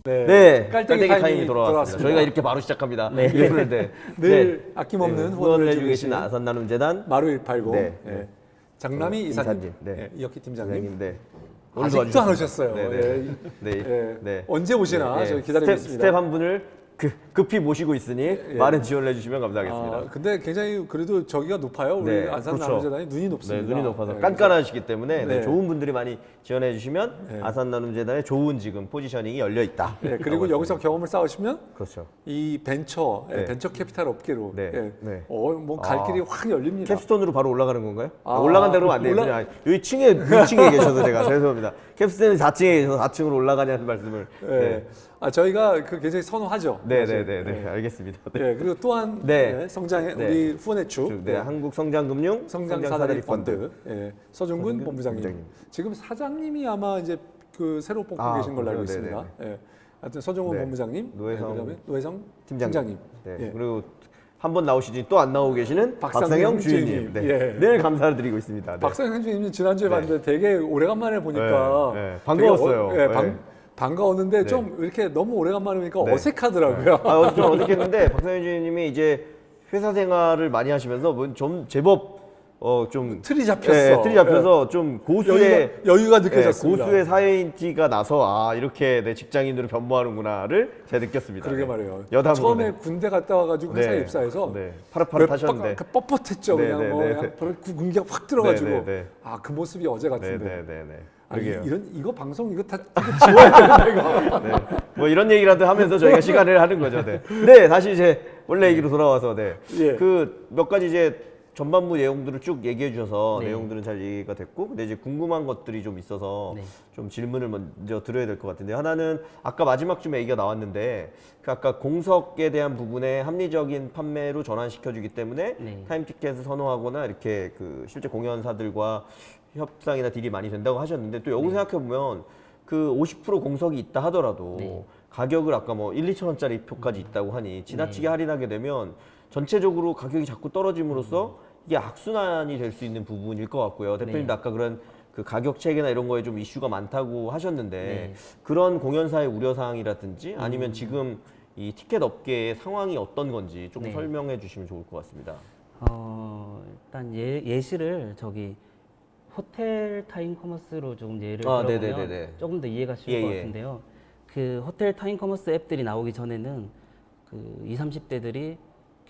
네, 깔때기 타임이 돌아왔습니다. 저희가 이렇게 바로 시작합니다. 네. 이분을 늘 아낌없는 후원을 해주고 계신 아산나눔재단 마루 180 네. 장남이 이사님, 이사님, 네. 이혁기 팀장님. 네. 아직도 안 오셨어요. 네. 언제 오시나 저희 기다리고 있습니다. 스텝 한 분을 급히 모시고 있으니 많은 지원을 해주시면 감사하겠습니다. 근데 굉장히 그래도 저기가 높아요. 우리 네, 안산나눔재단이 눈이 네, 높습니다. 눈이 높아서 네, 깐깐하시기 때문에 네. 좋은 분들이 많이 지원해 주시면 아산나눔재단의 좋은 지금 포지셔닝이 열려 있다. 네, 그리고 여기서 경험을 쌓으시면 그렇죠. 이 벤처 네. 벤처 캐피탈 업계로 네. 네. 뭐 갈 길이 확 열립니다. 캡스톤으로 바로 올라가는 건가요? 올라간다 그러면 안 돼요. 그냥 여기 층에 6층에 계셔서 제가 죄송합니다. 캡스톤은 4층에 계셔서 4층으로 올라가냐는 말씀을. 네. 저희가 굉장히 선호하죠. 네, 사실. 알겠습니다. 네, 그리고 또한 네. 성장의 네. 우리 후원의 축, 네, 한국성장금융 성장사다리 펀드, 서중근 서중근 본부장님. 본부장님. 지금 사장님이 아마 이제 그 새로 뽑고 계신 걸로 알고 그렇죠. 있습니다. 네. 하여튼 서중근 네. 본부장님, 노회성 노회성 팀장님. 네. 예. 그리고 한 번 나오시지 또 안 나오고 계시는 박상영 주인님. 네. 예. 늘 감사를 드리고 있습니다. 네. 박상현 주임님 지난주에 봤는데 되게 오래간만에 보니까 네. 반가웠어요. 되게 반가웠는데 네. 좀 이렇게 너무 오래간만에 보니까 네. 어색하더라고요. 좀 어색했는데 박상현 주인님이 이제 회사 생활을 많이 하시면서 좀 제법 좀 틀이 잡혔어. 틀이 잡혀서 좀 고수의 여유가 느껴졌습니다. 고수의 사회인 티가 나서 이렇게 내 직장인으로 변모하는구나를 제가 느꼈습니다. 그러게 네. 말이에요. 여담으로. 처음에 군대 갔다 와가지고 회사에 입사해서 파릇파릇하셨는데 뻣뻣했죠. 그냥 그냥 군기가 확 들어가지고 그 모습이 어제 같은데. 이거 방송 이거 다 지워야 되는데 이거. 뭐 이런 얘기라도 하면서 저희가 시간을 하는 거죠. 네, 다시 이제 원래 얘기로 돌아와서 그 몇 가지 이제 전반부 내용들을 쭉 얘기해 주셔서 내용들은 잘 얘기가 됐고, 근데 이제 궁금한 것들이 좀 있어서 좀 질문을 먼저 드려야 될 것 같은데, 하나는 아까 마지막쯤에 얘기가 나왔는데 그 아까 공석에 대한 부분에 합리적인 판매로 전환시켜주기 때문에 타임티켓을 선호하거나 이렇게 그 실제 공연사들과 협상이나 딜이 많이 된다고 하셨는데, 또 여기 생각해 보면 그 50% 공석이 있다 하더라도 가격을 아까 뭐 1, 2천 원짜리 표까지 있다고 하니 지나치게 할인하게 되면 전체적으로 가격이 자꾸 떨어짐으로써 이게 악순환이 될 수 있는 부분일 것 같고요. 대표님도 아까 그런 그 가격 체계나 이런 거에 좀 이슈가 많다고 하셨는데 그런 공연사의 우려사항이라든지 아니면 지금 이 티켓 업계의 상황이 어떤 건지 조금 설명해 주시면 좋을 것 같습니다. 일단 예시를 호텔 타임 커머스로 조금 예를 들어보면 조금 더 이해가 쉬울 것 같은데요. 그 호텔 타임 커머스 앱들이 나오기 전에는 그 20, 30대들이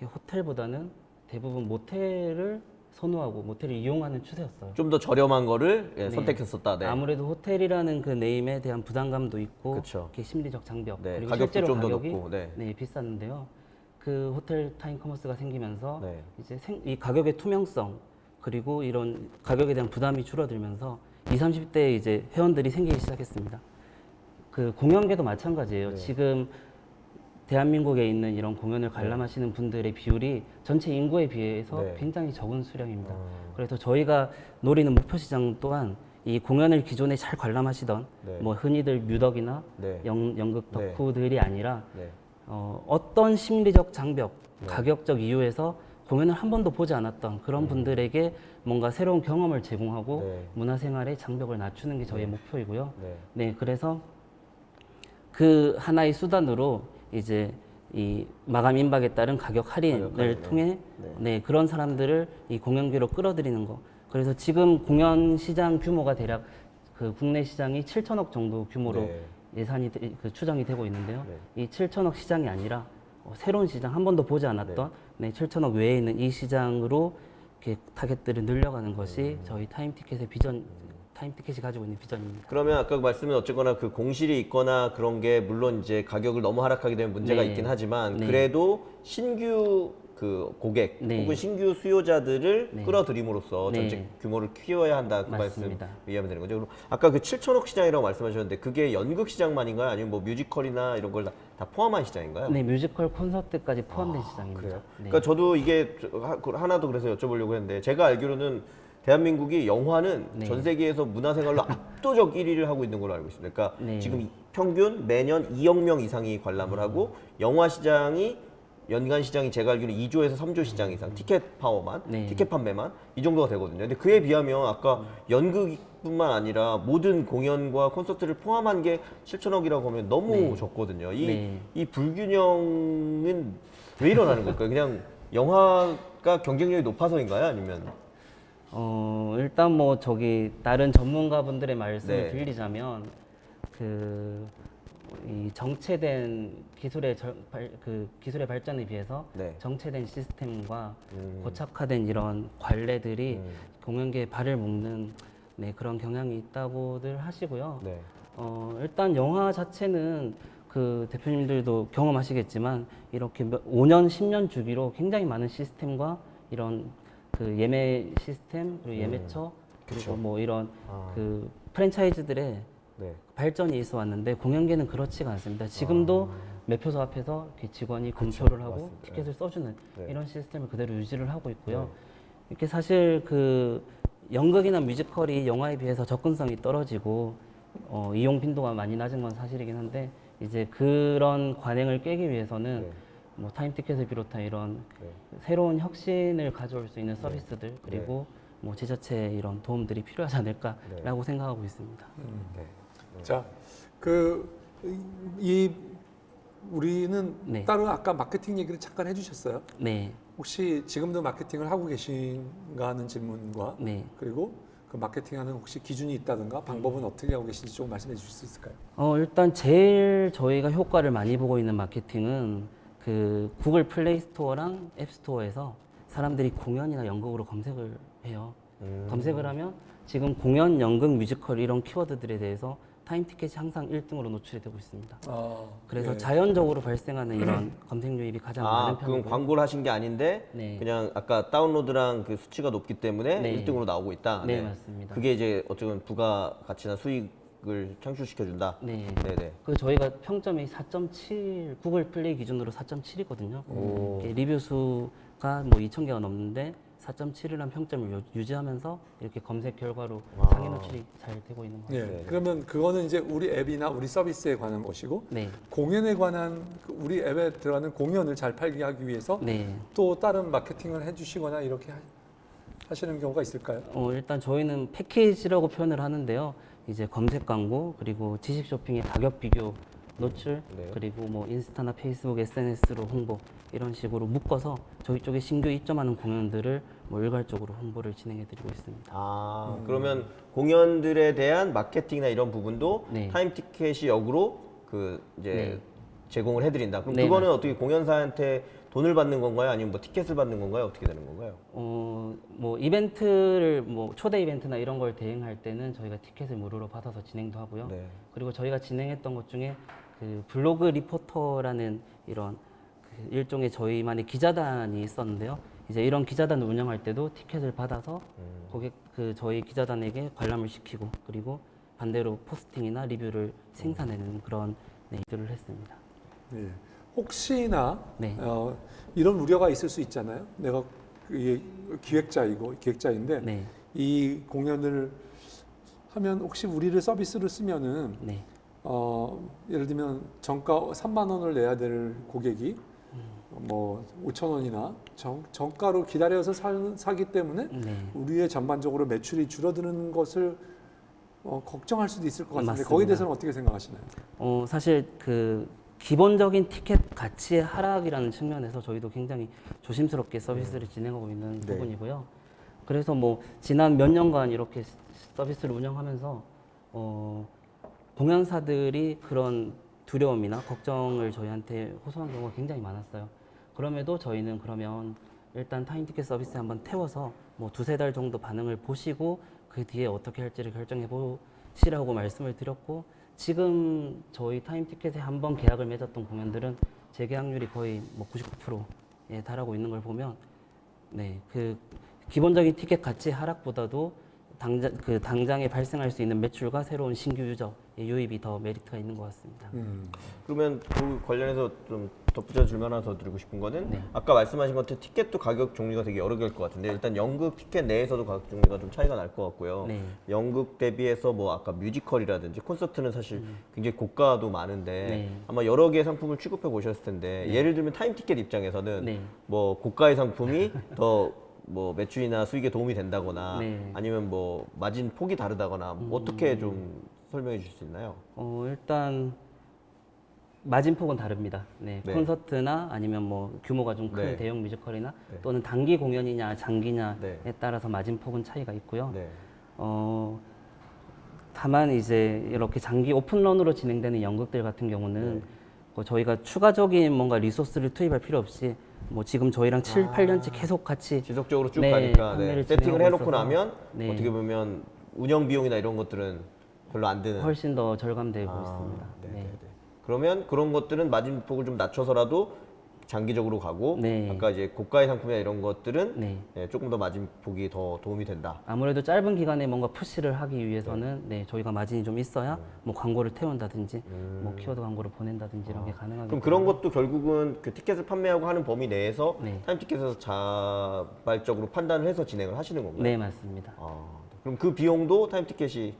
호텔보다는 대부분 모텔을 선호하고 모텔을 이용하는 추세였어요. 좀 더 저렴한 거를 선택했었다. 아무래도 호텔이라는 그 네임에 대한 부담감도 있고 그쵸. 심리적 장벽 그리고 가격도 실제로 좀 더 가격이 높고. 비쌌는데요. 그 호텔 타임 커머스가 생기면서 이제 이 가격의 투명성 그리고 이런 가격에 대한 부담이 줄어들면서 20, 30대 이제 회원들이 생기기 시작했습니다. 그 공연계도 마찬가지예요. 지금 대한민국에 있는 이런 공연을 관람하시는 분들의 비율이 전체 인구에 비해서 굉장히 적은 수량입니다. 그래서 저희가 노리는 목표 시장 또한 이 공연을 기존에 잘 관람하시던 뭐 흔히들 뮤덕이나 연극 덕후들이 아니라 어떤 심리적 장벽, 가격적 이유에서 공연을 한 번도 보지 않았던 그런 분들에게 뭔가 새로운 경험을 제공하고 문화생활의 장벽을 낮추는 게 저희의 목표이고요. 그래서 그 하나의 수단으로 이제 이 마감 임박에 따른 가격 할인을 통해 그런 사람들을 이 공연계로 끌어들이는 거. 그래서 지금 공연 시장 규모가 대략 그 국내 시장이 7천억 정도 규모로 예산이 추정이 되고 있는데요. 이 7천억 시장이 아니라 새로운 시장, 한 번도 보지 않았던 7천억 외에 있는 이 시장으로 이렇게 타겟들을 늘려가는 것이 저희 타임티켓의 타임티켓이 가지고 있는 비전입니다. 그러면 아까 말씀은 어쨌거나 그 공실이 있거나 그런 게 물론 이제 가격을 너무 하락하게 되면 문제가 있긴 하지만 그래도 신규 그 고객 혹은 신규 수요자들을 끌어들임으로써 전체 규모를 키워야 한다 그 말씀 이해하면 되는 거죠. 그럼 아까 그 7천억 시장이라고 말씀하셨는데 그게 연극 시장만인가요? 아니면 뭐 뮤지컬이나 이런 걸 다 포함한 시장인가요? 네, 뮤지컬 콘서트까지 포함된 시장입니다. 그래요? 그러니까 저도 이게 하나 더 그래서 여쭤보려고 했는데 제가 알기로는 대한민국이 영화는 전 세계에서 문화생활로 압도적 1위를 하고 있는 걸로 알고 있습니다. 그러니까 지금 평균 매년 2억 명 이상이 관람을 하고 영화 시장이 연간 시장이 제가 알기로 2조에서 3조 시장 이상 티켓 파워만, 네. 티켓 판매만 이 정도가 되거든요. 근데 그에 비하면 아까 연극뿐만 아니라 모든 공연과 콘서트를 포함한 게 7천억이라고 하면 너무 네. 적거든요. 네. 이 불균형은 왜 일어나는 걸까요? 그냥 영화가 경쟁력이 높아서인가요? 아니면 일단 뭐 저기 다른 전문가분들의 말씀을 네. 빌리자면 이 정체된 기술의 발전에 비해서 네. 정체된 시스템과 고착화된 이런 관례들이 공연계에 발을 묶는 그런 경향이 있다고들 하시고요. 네. 일단 영화 자체는 그 대표님들도 경험하시겠지만 이렇게 5년, 10년 주기로 굉장히 많은 시스템과 이런 그 예매 시스템 그리고 예매처 그리고 뭐 이런 그 프랜차이즈들의 네. 발전이 있어 왔는데 공연계는 그렇지가 않습니다. 지금도 매표소 앞에서 이렇게 직원이 검표를 하고 맞습니다. 티켓을 써주는 네. 이런 시스템을 그대로 유지를 하고 있고요. 이렇게 사실 그 연극이나 뮤지컬이 영화에 비해서 접근성이 떨어지고 이용 빈도가 많이 낮은 건 사실이긴 한데 이제 그런 관행을 깨기 위해서는 네. 뭐 타임 티켓을 비롯한 이런 네. 새로운 혁신을 가져올 수 있는 서비스들 그리고 뭐 지자체의 이런 도움들이 필요하지 않을까라고 생각하고 있습니다. 네. 자, 우리는 네. 따로 아까 마케팅 얘기를 잠깐 해주셨어요. 네, 혹시 지금도 마케팅을 하고 계신가 하는 질문과 네. 그리고 그 마케팅하는 혹시 기준이 있다든가 방법은 어떻게 하고 계신지 조금 말씀해 주실 수 있을까요? 일단 제일 저희가 효과를 많이 보고 있는 마케팅은 그 구글 플레이 스토어랑 앱 스토어에서 사람들이 공연이나 연극으로 검색을 해요. 검색을 하면 지금 공연, 연극, 뮤지컬 이런 키워드들에 대해서 타임 티켓이 항상 1등으로 노출이 되고 있습니다. 그래서 예. 자연적으로 발생하는 이런 검색 유입이 가장 많은 그럼 편이고요. 광고를 하신 게 아닌데 네. 그냥 아까 다운로드랑 그 수치가 높기 때문에 네. 1등으로 나오고 있다. 네, 맞습니다. 그게 이제 어쩌면 부가 가치나 수익을 창출시켜 준다. 네. 네네. 그 저희가 평점이 4.7 구글 플레이 기준으로 4.7이거든요. 리뷰 수가 뭐 2,000개가 넘는데 4.7이라는 평점을 유지하면서 이렇게 검색 결과로 상위 노출이 잘 되고 있는 것 예. 같습니다. 그러면 그거는 이제 우리 앱이나 우리 서비스에 관한 것이고 네. 공연에 관한 우리 앱에 들어가는 공연을 잘 팔게 하기 위해서 네. 또 다른 마케팅을 해주시거나 이렇게 하시는 경우가 있을까요? 일단 저희는 패키지라고 표현을 하는데요. 이제 검색 광고 그리고 지식 쇼핑의 가격 비교 노출 네. 그리고 뭐 인스타나 페이스북 SNS로 홍보 이런 식으로 묶어서 저희 쪽에 신규 입점하는 공연들을 뭐 일괄적으로 홍보를 진행해드리고 있습니다. 그러면 공연들에 대한 마케팅이나 이런 부분도 네. 타임 티켓이 역으로 그 이제 네. 제공을 해드린다. 그럼 네, 그거는 맞습니다. 어떻게 공연사한테 돈을 받는 건가요? 아니면 뭐 티켓을 받는 건가요? 어떻게 되는 건가요? 뭐 이벤트를 뭐 초대 이벤트나 이런 걸 대행할 때는 저희가 티켓을 무료로 받아서 진행도 하고요. 네. 그리고 저희가 진행했던 것 중에 그 블로그 리포터라는 이런 그 일종의 저희만의 기자단이 있었는데요. 이제 이런 기자단을 운영할 때도 티켓을 받아서 고객 그 저희 기자단에게 관람을 시키고 그리고 반대로 포스팅이나 리뷰를 생산해내는 그런 일들을 했습니다. 예. 혹시나 네. 이런 우려가 있을 수 있잖아요. 내가 기획자인데 네. 이 공연을 하면 혹시 우리를 서비스를 쓰면은 네. 예를 들면 정가 3만 원을 내야 될 고객이 뭐 5천 원이나 정가로 기다려서 사기 때문에 네. 우리의 전반적으로 매출이 줄어드는 것을 걱정할 수도 있을 것 같은데 맞습니다. 거기에 대해서는 어떻게 생각하시나요? 사실 그 기본적인 티켓 가치의 하락이라는 측면에서 저희도 굉장히 조심스럽게 서비스를 진행하고 있는 네. 부분이고요. 그래서 뭐 지난 몇 년간 이렇게 서비스를 운영하면서 공연사들이 그런 두려움이나 걱정을 저희한테 호소한 경우가 굉장히 많았어요. 그럼에도 저희는 그러면 일단 타임 티켓 서비스에 한번 태워서 뭐 2-3달 정도 반응을 보시고 그 뒤에 어떻게 할지를 결정해 보시라고 말씀을 드렸고 지금 저희 타임 티켓에 한번 계약을 맺었던 공연들은 재계약률이 거의 뭐 99%에 달하고 있는 걸 보면 네, 그 기본적인 티켓 가치 하락보다도 당장에 발생할 수 있는 매출과 새로운 신규 유저 유입이 더 메리트가 있는 것 같습니다. 그러면 그 관련해서 좀 덧붙여 줄 만한 더 드리고 싶은 거는 네. 아까 말씀하신 것처럼 티켓도 가격 종류가 되게 여러 개일 것 같은데 일단 연극 티켓 내에서도 가격 종류가 좀 차이가 날 것 같고요. 네. 연극 대비해서 뭐 아까 뮤지컬이라든지 콘서트는 사실 굉장히 고가도 많은데 네. 아마 여러 개의 상품을 취급해 보셨을 텐데 예를 들면 타임 티켓 입장에서는 네. 뭐 고가의 상품이 더 뭐 매출이나 수익에 도움이 된다거나 네. 아니면 뭐 마진 폭이 다르다거나 뭐 어떻게 좀 설명해 주실 수 있나요? 일단 마진폭은 다릅니다. 네, 네. 콘서트나 아니면 뭐 규모가 좀 큰 네. 대형 뮤지컬이나 네. 또는 단기 공연이냐 장기냐에 네. 따라서 마진폭은 차이가 있고요. 네. 다만 이제 이렇게 장기 오픈런으로 진행되는 연극들 같은 경우는 네. 뭐 저희가 추가적인 뭔가 리소스를 투입할 필요 없이 뭐 지금 저희랑 7, 8년째 계속 같이 지속적으로 쭉 네, 가니까 판매를 세팅을 진행하고 해놓고 있어서 나면 네. 어떻게 보면 운영 비용이나 이런 것들은 별로 안 드는. 훨씬 더 절감되고 있습니다. 네, 네. 네, 네. 그러면 그런 것들은 마진폭을 좀 낮춰서라도 장기적으로 가고 네. 아까 이제 고가의 상품이나 이런 것들은 네. 조금 더 마진폭이 더 도움이 된다. 아무래도 짧은 기간에 뭔가 푸시를 하기 위해서는 네, 저희가 마진이 좀 있어야 네. 뭐 광고를 태운다든지 뭐 키워드 광고를 보낸다든지 이런 게 가능하기 그럼 때문에 그런 것도 결국은 그 티켓을 판매하고 하는 범위 내에서 네. 타임 티켓에서 자발적으로 판단을 해서 진행을 하시는 건가요? 네, 맞습니다. 그럼 그 비용도 타임 티켓이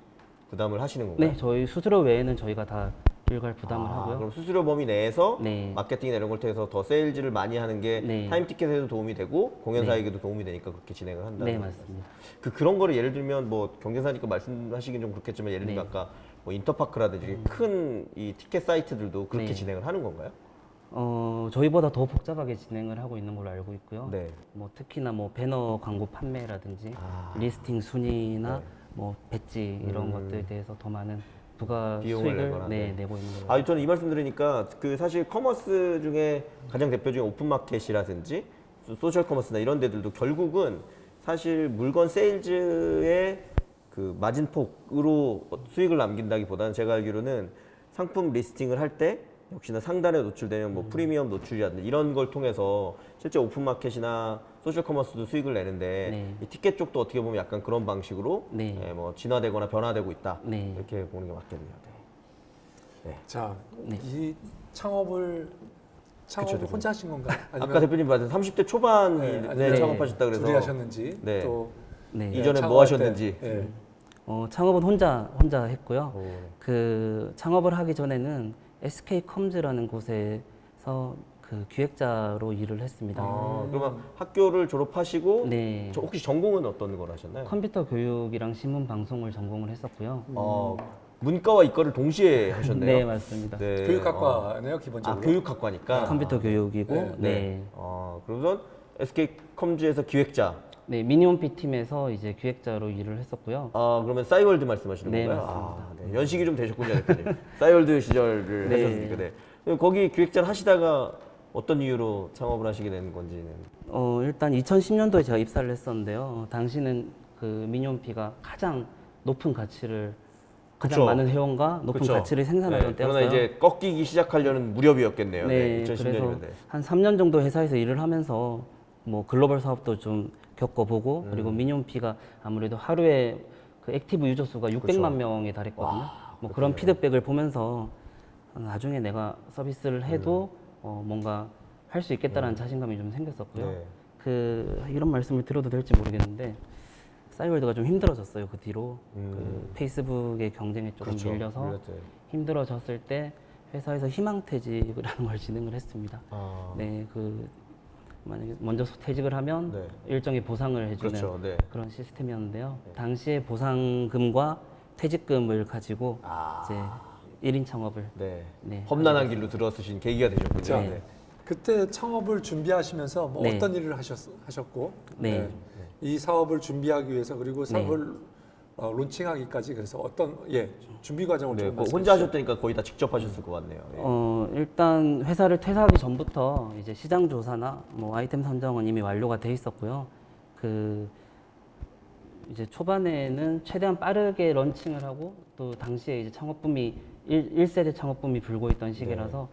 부담을 하시는 건가요? 네, 저희 수수료 외에는 저희가 다 일괄 부담을 하고요. 그럼 수수료 범위 내에서 네. 마케팅이나 이런 걸 통해서 더 세일즈를 많이 하는 게 네. 타임 티켓에도 도움이 되고 공연 네. 사익에도 도움이 되니까 그렇게 진행을 한다. 네, 맞습니다. 그런 거를 예를 들면 뭐 경쟁사니까 말씀하시긴 좀 그렇겠지만 예를 들면 네. 아까 뭐 인터파크라든지 큰 이 티켓 사이트들도 그렇게 네. 진행을 하는 건가요? 저희보다 더 복잡하게 진행을 하고 있는 걸로 알고 있고요. 네. 뭐 특히나 뭐 배너 광고 판매라든지 아. 리스팅 순위나 네. 뭐 배지 이런 것들에 대해서 더 많은 부가 비용을 수익을 내거나, 네. 내고 있는 걸로. 저는 이 말씀 들으니까 그 사실 커머스 중에 가장 대표적인 오픈마켓이라든지 소셜 커머스나 이런 데들도 결국은 사실 물건 세일즈의 그 마진폭으로 수익을 남긴다기보다는 제가 알기로는 상품 리스팅을 할 때 역시나 상단에 노출되는 뭐 프리미엄 노출이라든지 이런 걸 통해서 실제 오픈마켓이나 소셜 커머스도 수익을 내는데 네. 이 티켓 쪽도 어떻게 보면 약간 그런 방식으로 네. 뭐 진화되거나 변화되고 있다 네. 이렇게 보는 게 맞겠네요. 네. 자, 네. 이 창업을 대표님. 혼자 하신 건가요? 아까 대표님 말씀 30대 초반에 아니면 창업하셨다 그래서 둘이 하셨는지 네. 또 네. 이전에 창업할 뭐 하셨는지. 때, 예. 창업은 혼자 했고요. 오. 그 창업을 하기 전에는 SK컴즈라는 곳에서 그 기획자로 일을 했습니다. 그러면 학교를 졸업하시고 네. 혹시 전공은 어떤 걸 하셨나요? 컴퓨터 교육이랑 신문 방송을 전공을 했었고요. 문과와 이과를 동시에 하셨네요. 네, 맞습니다. 네. 교육학과네요, 기본적으로. 교육학과니까. 컴퓨터 교육이고 네. 네. 그러면 SK컴즈에서 기획자. 네, 미니홈피 팀에서 이제 기획자로 일을 했었고요. 그러면 싸이월드 말씀하시는 네, 건가요? 맞습니다. 네. 연식이 좀 되셨군요, 대표님. 싸이월드 시절을 네. 하셨으니까. 네. 그럼 거기 기획자를 하시다가 어떤 이유로 창업을 하시게 된 건지는. 일단 2010년도에 제가 입사를 했었는데요. 당시는 그 미니홈피가 가장 높은 가치를 가장 그쵸. 많은 회원과 높은 그쵸. 가치를 생산하던 네. 때였어요. 그러나 이제 꺾이기 시작하려는 무렵이었겠네요. 네, 2010년이면. 그래서 한 3년 정도 회사에서 일을 하면서 뭐 글로벌 사업도 좀 겪어보고 그리고 미니홈피가 아무래도 하루에 그 액티브 유저 수가 600만 명에 달했거든요. 뭐 그런 피드백을 보면서 나중에 내가 서비스를 해도 뭔가 할 수 있겠다라는 자신감이 좀 생겼었고요. 네. 그 이런 말씀을 드려도 될지 모르겠는데 싸이월드가 좀 힘들어졌어요. 그 뒤로 그 페이스북의 경쟁에 조금 그렇죠. 밀려서 밀렸죠. 힘들어졌을 때 회사에서 희망퇴직이라는 걸 진행을 했습니다. 네, 그 만약에 먼저 퇴직을 하면 네. 일정의 보상을 해주는 그렇죠. 네. 그런 시스템이었는데요. 당시에 보상금과 퇴직금을 가지고 이제 1인 창업을 네. 네, 험난한 길로 들어서신 계기가 되셨군요. 자, 네. 그때 창업을 준비하시면서 뭐 네. 어떤 일을 하셨고 네. 이 사업을 준비하기 위해서 그리고 사업을 론칭하기까지 그래서 어떤 준비 과정을 네, 좀 뭐 말씀해 혼자 주시죠. 하셨다니까 거의 다 직접 하셨을 것 같네요. 예. 일단 회사를 퇴사하기 전부터 이제 시장 조사나 뭐 아이템 선정은 이미 완료가 돼 있었고요. 그 이제 초반에는 최대한 빠르게 런칭을 하고 또 당시에 이제 창업붐이 1세대 창업붐이 불고 있던 시기라서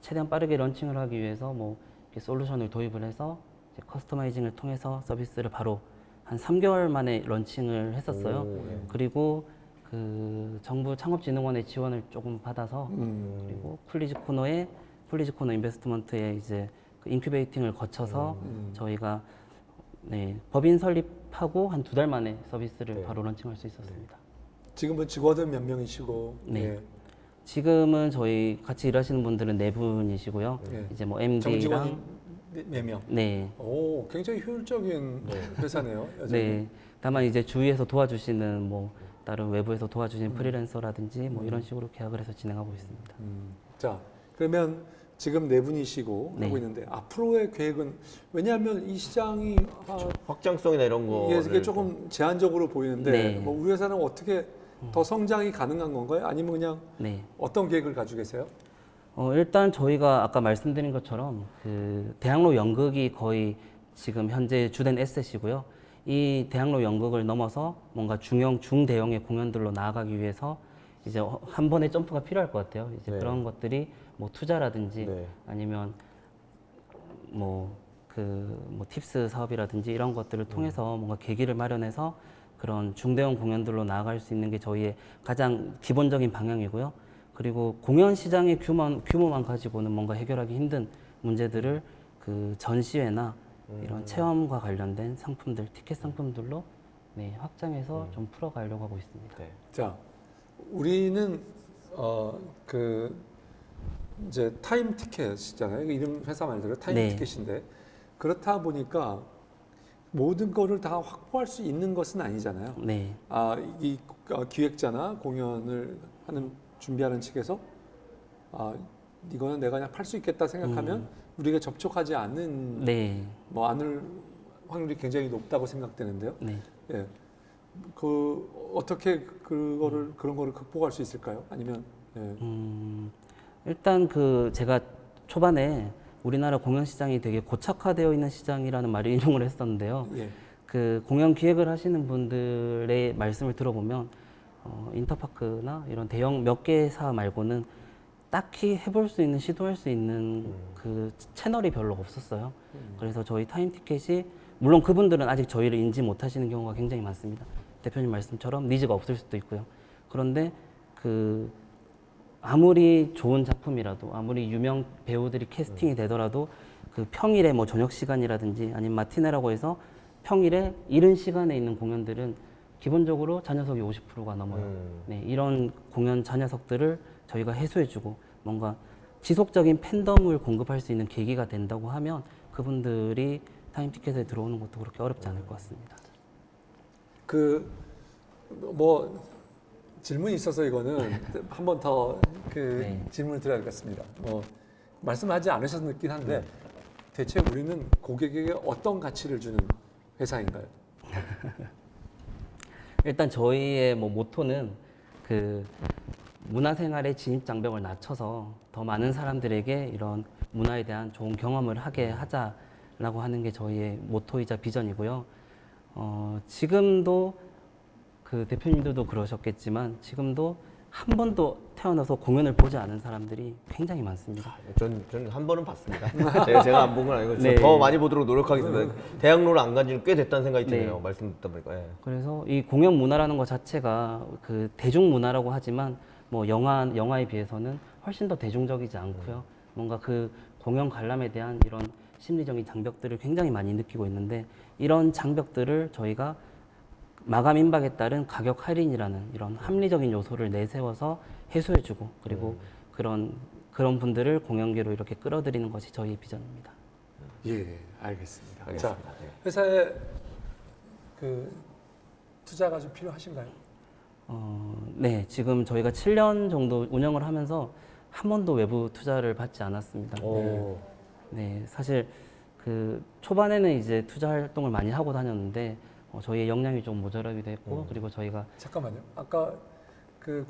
최대한 빠르게 런칭을 하기 위해서 뭐 이렇게 솔루션을 도입을 해서 이제 커스터마이징을 통해서 서비스를 바로 한 3개월 만에 런칭을 했었어요. 오, 네. 그리고 그 정부 창업진흥원의 지원을 조금 받아서 그리고 쿨리즈 코너 인베스트먼트에 이제 그 인큐베이팅을 거쳐서 저희가 네, 법인 설립하고 한 2달 만에 서비스를 네. 바로 런칭할 수 있었습니다. 지금은 직원은 몇 명이시고? 네. 예. 지금은 저희 같이 일하시는 분들은 4분이시고요. 네. 이제 뭐 정직원 MD랑 4명. 네. 오, 굉장히 효율적인 회사네요. 여전히. 네. 다만 이제 주위에서 도와주시는 뭐 다른 외부에서 도와주시는 프리랜서라든지 뭐 이런 식으로 계약을 해서 진행하고 있습니다. 자, 그러면 지금 4분이시고 네. 하고 있는데 앞으로의 계획은, 왜냐하면 이 시장이 확장성이나 이런 거 이게 조금 제한적으로 보이는데 네. 뭐 우리 회사는 어떻게 더 성장이 가능한 건가요? 아니면 그냥 네. 어떤 계획을 가지고 계세요? 일단 저희가 아까 말씀드린 것처럼 그 대학로 연극이 거의 지금 현재 주된 에셋이고요. 이 대학로 연극을 넘어서 뭔가 중대형의 공연들로 나아가기 위해서 이제 한 번의 점프가 필요할 것 같아요. 이제 네. 그런 것들이 뭐 투자라든지 네. 아니면 뭐 팁스 사업이라든지 이런 것들을 통해서 뭔가 계기를 마련해서 그런 중대형 공연들로 나아갈 수 있는 게 저희의 가장 기본적인 방향이고요. 그리고 공연 시장의 규모만 가지고는 뭔가 해결하기 힘든 문제들을 그 전시회나 이런 체험과 관련된 상품들, 티켓 상품들로 네, 확장해서 좀 풀어가려고 하고 있습니다. 네. 자, 우리는 그 이제 타임 티켓이잖아요. 이름 회사 말대로 타임 네. 티켓인데, 그렇다 보니까 모든 거를 다 확보할 수 있는 것은 아니잖아요. 네. 이 기획자나 공연을 준비하는 측에서 이거는 내가 그냥 팔 수 있겠다 생각하면 우리가 접촉하지 않는 네. 뭐 않을 확률이 굉장히 높다고 생각되는데요. 네. 예. 어떻게 그런 거를 극복할 수 있을까요? 아니면 예. 일단 제가 초반에 우리나라 공연 시장이 되게 고착화되어 있는 시장이라는 말을 인용을 했었는데요. 예. 그 공연 기획을 하시는 분들의 말씀을 들어보면 인터파크나 이런 대형 몇 개사 말고는 딱히 해볼 수 있는, 시도할 수 있는 그 채널이 별로 없었어요. 그래서 저희 타임 티켓이 물론 그분들은 아직 저희를 인지 못하시는 경우가 굉장히 많습니다. 대표님 말씀처럼 니즈가 없을 수도 있고요. 그런데 아무리 좋은 작품이라도, 아무리 유명 배우들이 캐스팅이 되더라도 그 평일에 뭐 저녁 시간이라든지 아니면 마티네라고 해서 평일에 이른 시간에 있는 공연들은 기본적으로 잔여석이 50%가 넘어요. 네, 이런 공연 잔여석들을 저희가 해소해주고 뭔가 지속적인 팬덤을 공급할 수 있는 계기가 된다고 하면 그분들이 타임 티켓에 들어오는 것도 그렇게 어렵지 않을 것 같습니다. 뭐 질문이 있어서 이거는 한 번 더 네. 질문을 드려야 될 것 같습니다. 말씀하지 않으셨긴 한데 대체 우리는 고객에게 어떤 가치를 주는 회사인가요? 일단 저희의 뭐 모토는 그 문화생활의 진입 장벽을 낮춰서 더 많은 사람들에게 이런 문화에 대한 좋은 경험을 하게 하자라고 하는 게 저희의 모토이자 비전이고요. 지금도 그 대표님들도 그러셨겠지만 지금도 한 번도 태어나서 공연을 보지 않은 사람들이 굉장히 많습니다. 전 한 번은 봤습니다. 제가 안 본 건 아니고 네. 더 많이 보도록 노력하겠습니다. 대학로를 안 간 지는 꽤 됐다는 생각이 드네요. 말씀 듣다 보니까. 예. 그래서 이 공연 문화라는 것 자체가 그 대중 문화라고 하지만 뭐 영화에 비해서는 훨씬 더 대중적이지 않고요. 뭔가 그 공연 관람에 대한 이런 심리적인 장벽들을 굉장히 많이 느끼고 있는데 이런 장벽들을 저희가 마감 임박에 따른 가격 할인이라는 이런 합리적인 요소를 내세워서 해소해주고 그리고 그런 분들을 공연계로 이렇게 끌어들이는 것이 저희의 비전입니다. 예, 알겠습니다. 알겠습니다. 자, 네. 회사에 투자가 좀 필요하신가요? 네, 지금 저희가 7년 정도 운영을 하면서 한 번도 외부 투자를 받지 않았습니다. 네, 사실 초반에는 이제 투자 활동을 많이 하고 다녔는데 저희의 역량이 좀 모자라기도 했고 그리고 저희가 잠깐만요. 아까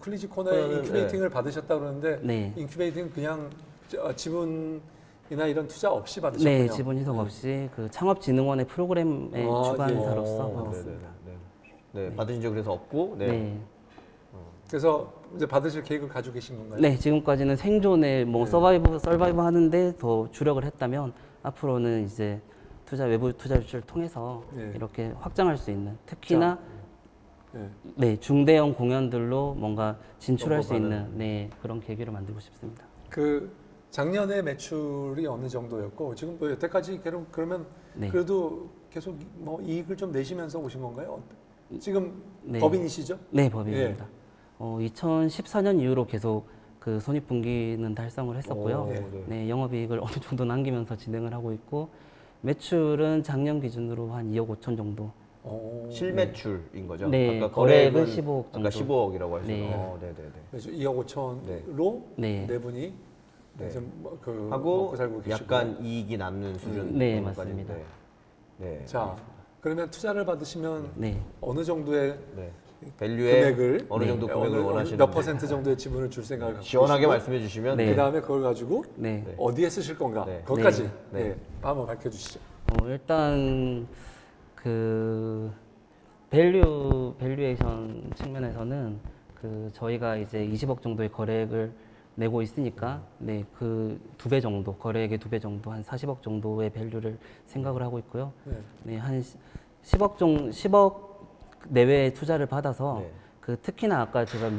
쿨리지 코너에 인큐베이팅을 받으셨다고 그러는데 네. 인큐베이팅은 그냥 지분이나 이런 투자 없이 받으셨군요. 네, 지분 희석 없이 그 창업진흥원의 프로그램의 주관사로서 받았습니다. 네, 받으신 적 그래서 없고. 네. 네. 그래서 이제 받으실 계획을 가지고 계신 건가요? 네, 지금까지는 생존에 뭐 서바이브 하는데 더 주력을 했다면 앞으로는 이제 외부 투자 유치를 통해서 네. 이렇게 확장할 수 있는 특히나 네. 네, 중대형 공연들로 뭔가 진출할 수 점검하는. 있는 네, 그런 계기를 만들고 싶습니다. 그 작년에 매출이 어느 정도였고 지금 뭐 여태까지 그러면 네. 그래도 계속 뭐 이익을 좀 내시면서 오신 건가요? 지금 네. 법인이시죠? 네, 법인입니다. 2014년 이후로 계속 그 손익분기는 달성을 했었고요. 오, 네. 네, 영업이익을 어느 정도 남기면서 진행을 하고 있고 매출은 작년 기준으로 한 2억 5천 정도. 실매출인 거죠? 네, 아까 거래액은 거래액은 15억 아까 정도. 15억이라고 하셨죠. 네. 네네네. 그래서 2억 5천으로 네. 네 분이 네. 지금 그 하고 먹고 살고 계시고. 약간 이익이 남는 수준. 네, 정도까지. 맞습니다. 네. 네. 자 그러면 투자를 받으시면 네. 어느 정도의 네. 밸류에 금액을 어느 정도 금액을 어느 원하시는 몇 퍼센트 정도의 지분을 줄 생각을 갖고 시원하게 계시고, 말씀해 주시면 네. 그 다음에 그걸 가지고 네. 네. 어디에 쓰실 건가 네. 그것까지 네. 네. 한번 밝혀주시죠. 일단 그 밸류에이션 측면에서는 그 저희가 이제 20억 정도의 거래액을 내고 있으니까 네, 그 2배 정도 거래액의 2배 정도 한 40억 정도의 밸류를 생각을 하고 있고요. 네. 네, 한 10억 내외의 투자를 받아서 네. 그 특히나 아까 제가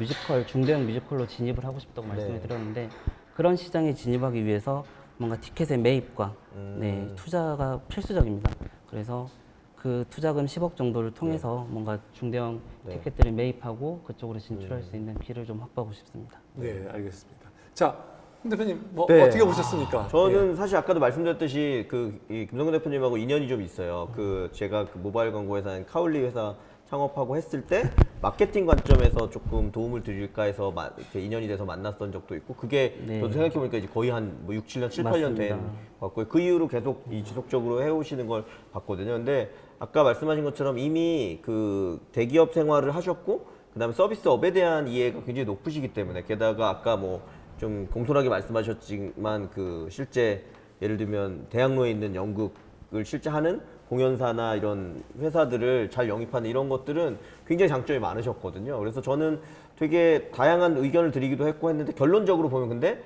중대형 뮤지컬로 진입을 하고 싶다고 말씀을 드렸는데 그런 시장에 진입하기 위해서 뭔가 티켓의 매입과 네, 투자가 필수적입니다. 그래서 그 투자금 10억 정도를 통해서 뭔가 중대형 네. 티켓들을 매입하고 그쪽으로 진출할 수 있는 길을 좀 확보하고 싶습니다. 네, 알겠습니다. 자, 홍 대표님 뭐 네. 어떻게 보셨습니까? 저는 사실 아까도 말씀드렸듯이 이 김성근 대표님하고 인연이 좀 있어요. 제가 그 모바일 광고 회사인 카울리 회사 창업하고 했을 때 마케팅 관점에서 조금 도움을 드릴까 해서 이렇게 인연이 돼서 만났던 적도 있고 그게 네. 저도 생각해보니까 이제 거의 한 뭐 6, 7년, 7, 8년 된 맞습니다. 것 같고요. 그 이후로 계속 지속적으로 해오시는 걸 봤거든요. 근데 아까 말씀하신 것처럼 이미 그 대기업 생활을 하셨고 그다음에 서비스업에 대한 이해가 굉장히 높으시기 때문에 게다가 아까 뭐 좀 공손하게 말씀하셨지만 그 실제 예를 들면 대학로에 있는 연극을 실제 하는 공연사나 이런 회사들을 잘 영입하는 이런 것들은 굉장히 장점이 많으셨거든요. 그래서 저는 되게 다양한 의견을 드리기도 했고 했는데 결론적으로 보면 근데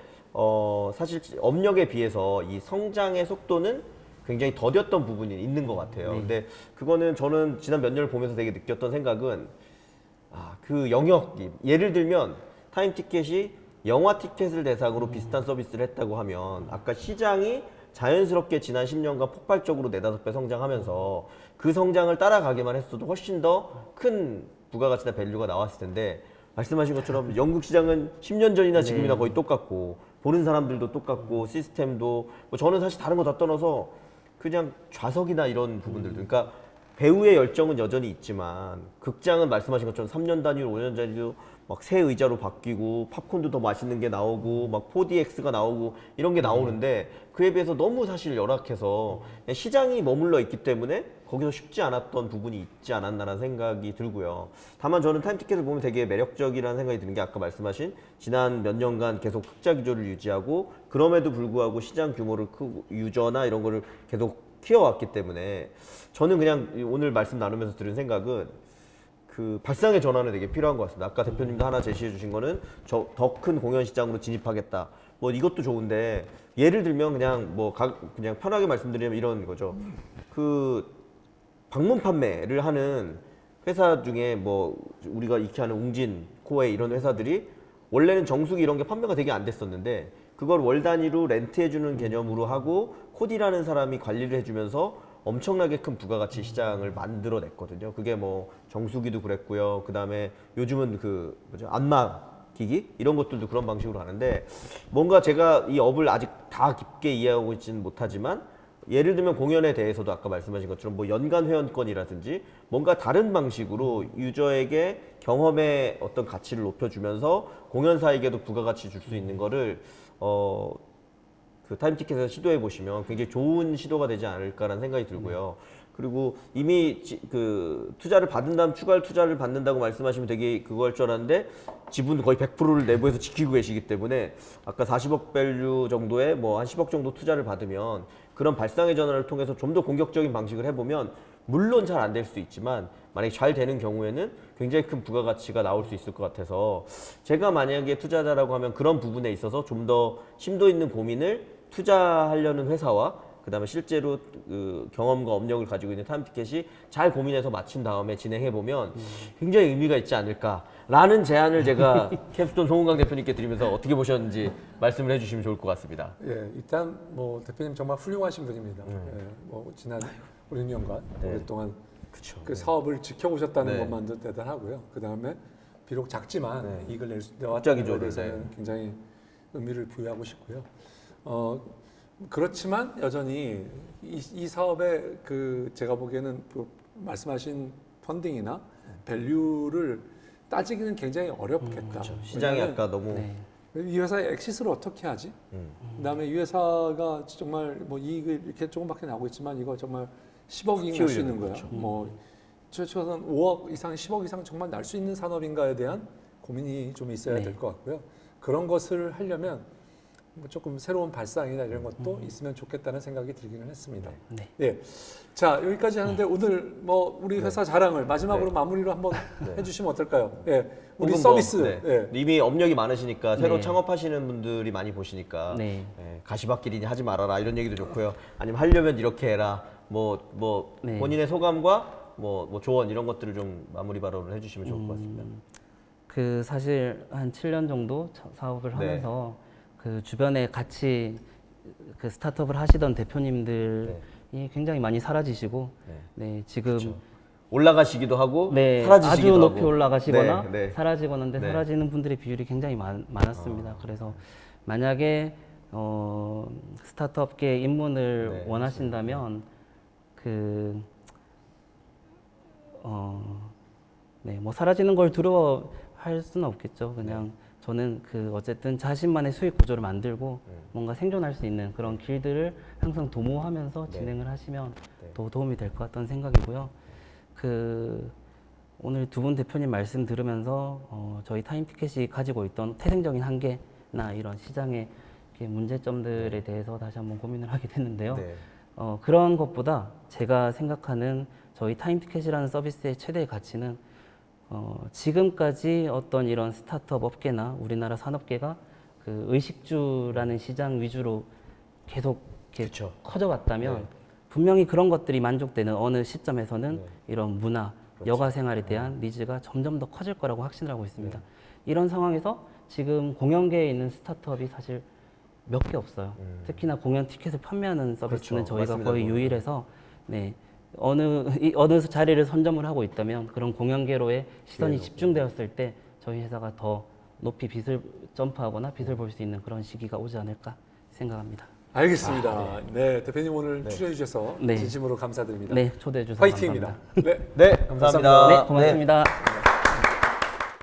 사실 업력에 비해서 이 성장의 속도는 굉장히 더뎠던 부분이 있는 것 같아요. 근데 그거는 저는 지난 몇 년을 보면서 되게 느꼈던 생각은 그 영역이 예를 들면 타임 티켓이 영화 티켓을 대상으로 비슷한 서비스를 했다고 하면 아까 시장이 자연스럽게 지난 10년간 폭발적으로 4-5배 성장하면서 그 성장을 따라가기만 했어도 훨씬 더 큰 부가가치나 밸류가 나왔을 텐데 말씀하신 것처럼 연극 시장은 10년 전이나 지금이나 거의 똑같고 보는 사람들도 똑같고 시스템도 뭐 저는 사실 다른 거 다 떠나서 그냥 좌석이나 이런 부분들도 그러니까 배우의 열정은 여전히 있지만 극장은 말씀하신 것처럼 3년 단위로 5년 단위로 막 새 의자로 바뀌고 팝콘도 더 맛있는 게 나오고 막 4DX가 나오고 이런 게 나오는데 그에 비해서 너무 사실 열악해서 그냥 시장이 머물러 있기 때문에 거기서 쉽지 않았던 부분이 있지 않았나라는 생각이 들고요. 다만 저는 타임티켓을 보면 되게 매력적이라는 생각이 드는 게 아까 말씀하신 지난 몇 년간 계속 흑자 기조를 유지하고 그럼에도 불구하고 시장 규모를 크고 유저나 이런 거를 계속 키워왔기 때문에 저는 그냥 오늘 말씀 나누면서 들은 생각은 그 발상의 전환이 되게 필요한 것 같습니다. 아까 대표님도 하나 제시해 주신 거는 더 큰 공연 시장으로 진입하겠다. 뭐 이것도 좋은데 예를 들면 그냥 그냥 편하게 말씀드리면 이런 거죠. 그 방문 판매를 하는 회사 중에 뭐 우리가 익히 아는 웅진, 코웨이 이런 회사들이 원래는 정수기 이런 게 판매가 되게 안 됐었는데 그걸 월 단위로 렌트해주는 개념으로 하고 코디라는 사람이 관리를 해주면서 엄청나게 큰 부가가치 시장을 만들어냈거든요. 그게 뭐 정수기도 그랬고요. 그 다음에 요즘은 그 안마 기기 이런 것들도 그런 방식으로 하는데 뭔가 제가 이 업을 아직 다 깊게 이해하고 있지는 못하지만 예를 들면 공연에 대해서도 아까 말씀하신 것처럼 뭐 연간 회원권이라든지 뭔가 다른 방식으로 유저에게 경험의 어떤 가치를 높여주면서 공연사에게도 부가가치 줄 수 있는 거를 그 타임티켓에서 시도해 보시면 굉장히 좋은 시도가 되지 않을까라는 생각이 들고요. 그리고 이미 그 투자를 받은 다음 추가 투자를 받는다고 말씀하시면 되게 그거 할 줄 알았는데 지분 거의 100%를 내부에서 지키고 계시기 때문에 아까 40억 밸류 정도에 뭐 한 10억 정도 투자를 받으면 그런 발상의 전환을 통해서 좀 더 공격적인 방식을 해보면 물론 잘 안 될 수 있지만 만약에 잘 되는 경우에는 굉장히 큰 부가가치가 나올 수 있을 것 같아서 제가 만약에 투자자라고 하면 그런 부분에 있어서 좀 더 심도 있는 고민을 투자하려는 회사와 그다음에 실제로 그 경험과 업력을 가지고 있는 타임티켓이 잘 고민해서 맞춘 다음에 진행해 보면 굉장히 의미가 있지 않을까라는 제안을 제가 캡스톤 송은강 대표님께 드리면서 어떻게 보셨는지 말씀을 해주시면 좋을 것 같습니다. 예, 일단 뭐 대표님 정말 훌륭하신 분입니다. 예, 뭐 지난 5~6년간 오랫동안 그 사업을 지켜오셨다는 것만도 대단하고요. 그 다음에 비록 작지만 이익을 내왔다는 것에 대해서는 굉장히 의미를 부여하고 싶고요. 그렇지만 여전히 이 사업의 그 제가 보기에는 그 말씀하신 펀딩이나 밸류를 따지기는 굉장히 어렵겠다. 그렇죠. 시장이 아까 너무 이 회사의 엑시스를 어떻게 하지? 그다음에 이 회사가 정말 뭐 이익을 이렇게 조금밖에 나오고 있지만 이거 정말 10억이 날 수 있는 거야. 뭐 최소한 5억 이상, 10억 이상 정말 날 수 있는 산업인가에 대한 고민이 좀 있어야 될 것 같고요. 그런 것을 하려면 뭐 조금 새로운 발상이나 이런 것도 있으면 좋겠다는 생각이 들기는 했습니다. 예. 자, 여기까지 하는데 오늘 뭐 우리 회사 자랑을 마지막으로 마무리로 한번 해주시면 어떨까요? 예. 우리 서비스. 예. 이미 업력이 많으시니까 새로 창업하시는 분들이 많이 보시니까 예, 가시밭길이니 하지 말아라 이런 얘기도 좋고요. 아니면 하려면 이렇게 해라. 본인의 소감과 뭐 조언 이런 것들을 좀 마무리 발언을 해주시면 좋을 것 같습니다. 그 사실 한 7년 정도 사업을 하면서 그 주변에 같이 그 스타트업을 하시던 대표님들이 굉장히 많이 사라지시고 지금 올라가시기도 하고 사라지시기도 아주 하고 높이 올라가시거나 사라지거나 한데 사라지는 분들의 비율이 굉장히 많았습니다. 그래서 만약에 스타트업계 입문을 원하신다면 뭐 사라지는 걸 두려워할 수는 없겠죠. 그냥 저는 어쨌든 자신만의 수익 구조를 만들고 뭔가 생존할 수 있는 그런 길들을 항상 도모하면서 진행을 하시면 더 도움이 될 것 같다는 생각이고요. 오늘 두 분 대표님 말씀 들으면서 저희 타임티켓이 가지고 있던 태생적인 한계나 이런 시장의 문제점들에 대해서 다시 한번 고민을 하게 됐는데요. 그런 것보다 제가 생각하는 저희 타임티켓이라는 서비스의 최대의 가치는 지금까지 어떤 이런 스타트업 업계나 우리나라 산업계가 그 의식주라는 시장 위주로 계속 이렇게 커져왔다면 분명히 그런 것들이 만족되는 어느 시점에서는 이런 문화, 여가 생활에 대한 니즈가 점점 더 커질 거라고 확신을 하고 있습니다. 이런 상황에서 지금 공연계에 있는 스타트업이 사실 몇 개 없어요. 특히나 공연 티켓을 판매하는 서비스는 저희가 거의 유일해서 어느 자리를 선점을 하고 있다면 그런 공연계로의 시선이 집중되었을 때 저희 회사가 더 높이 빛을 점프하거나 빛을 볼 수 있는 그런 시기가 오지 않을까 생각합니다. 알겠습니다. 네, 대표님 오늘 출연해 주셔서 진심으로 감사드립니다. 네, 초대해 주셔서 화이팅입니다. 감사합니다. 네, 감사합니다. 네, 고맙습니다.